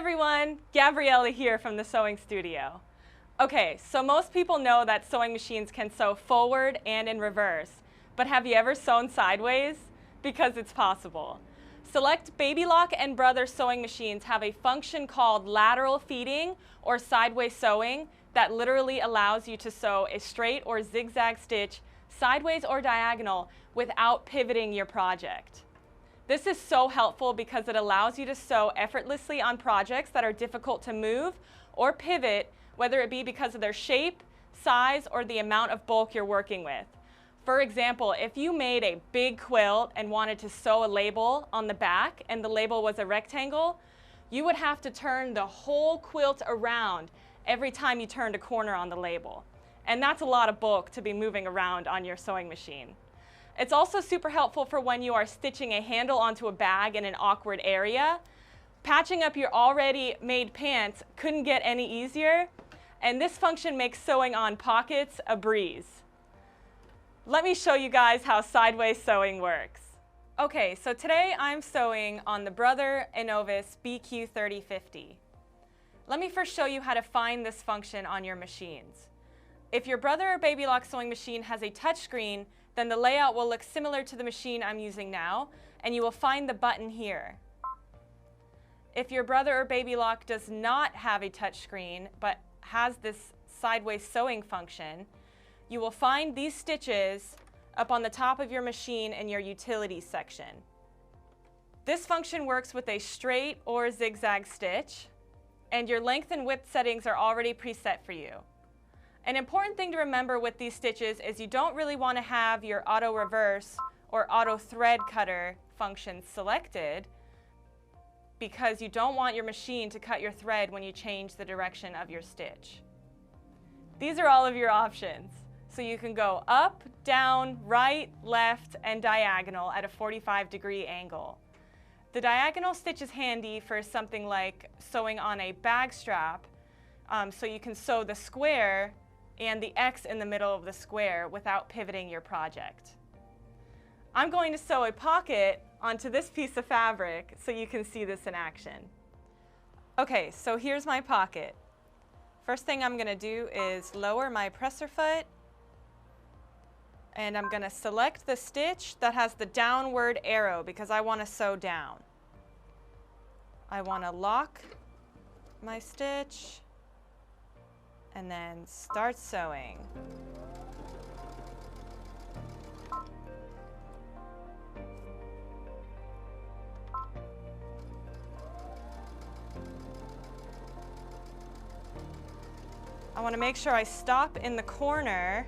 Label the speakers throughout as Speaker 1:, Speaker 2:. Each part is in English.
Speaker 1: everyone, Gabriela here from the Sewing Studio. Okay, so most people know that sewing machines can sew forward and in reverse, but have you ever sewn sideways? Because it's possible. Select Babylock and Brothers sewing machines have a function called lateral feeding or sideways sewing that literally allows you to sew a straight or zigzag stitch sideways or diagonal without pivoting your project. This is so helpful because it allows you to sew effortlessly on projects that are difficult to move or pivot, whether it be because of their shape, size, or the amount of bulk you're working with. For example, if you made a big quilt and wanted to sew a label on the back and the label was a rectangle, you would have to turn the whole quilt around every time you turned a corner on the label. And that's a lot of bulk to be moving around on your sewing machine. It's also super helpful for when you are stitching a handle onto a bag in an awkward area. Patching up your already made pants couldn't get any easier, and this function makes sewing on pockets a breeze. Let me show you guys how sideways sewing works. Okay, so today I'm sewing on the Brother Enovis BQ3050. Let me first show you how to find this function on your machines. If your Brother or Babylock sewing machine has a touchscreen, then the layout will look similar to the machine I'm using now, and you will find the button here. If your Brother or Babylock does not have a touchscreen, but has this sideways sewing function, you will find these stitches up on the top of your machine in your utilities section. This function works with a straight or zigzag stitch, and your length and width settings are already preset for you. An important thing to remember with these stitches is you don't really want to have your auto reverse or auto thread cutter functions selected because you don't want your machine to cut your thread when you change the direction of your stitch. These are all of your options. So you can go up, down, right, left, and diagonal at a 45-degree angle. The diagonal stitch is handy for something like sewing on a bag strap, so you can sew the square and the X in the middle of the square without pivoting your project. I'm going to sew a pocket onto this piece of fabric so you can see this in action. Okay, so here's my pocket. First thing I'm going to do is lower my presser foot, and I'm going to select the stitch that has the downward arrow because I want to sew down. I want to lock my stitch and then start sewing. I want to make sure I stop in the corner,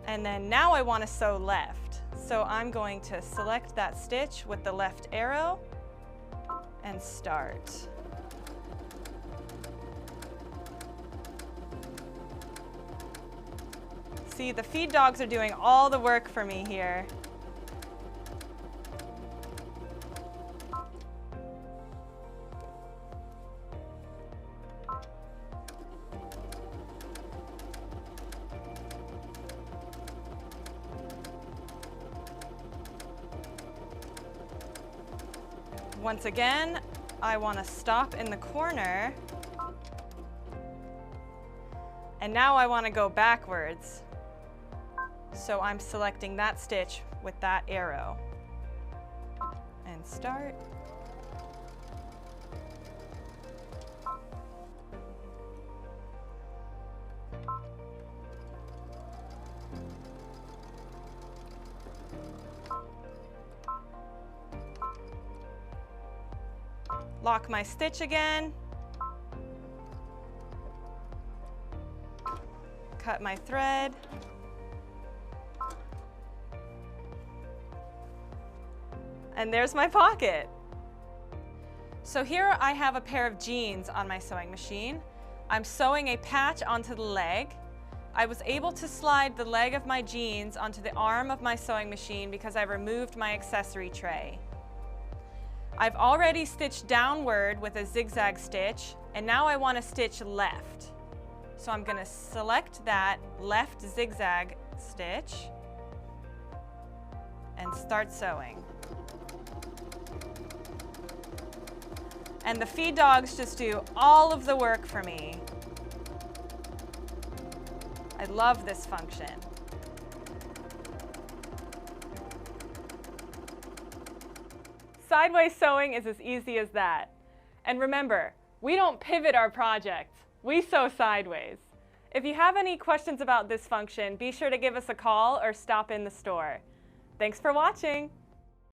Speaker 1: and then now I want to sew left. So I'm going to select that stitch with the left arrow and start. See, the feed dogs are doing all the work for me here. Once again, I want to stop in the corner, and now I want to go backwards. So I'm selecting that stitch with that arrow and start. Lock my stitch again. Cut my thread. And there's my pocket. So here I have a pair of jeans on my sewing machine. I'm sewing a patch onto the leg. I was able to slide the leg of my jeans onto the arm of my sewing machine because I removed my accessory tray. I've already stitched downward with a zigzag stitch, and now I want to stitch left. So I'm going to select that left zigzag stitch and start sewing. And the feed dogs just do all of the work for me. I love this function. Sideways sewing is as easy as that. And remember, we don't pivot our project, we sew sideways. If you have any questions about this function, be sure to give us a call or stop in the store. Thanks for watching.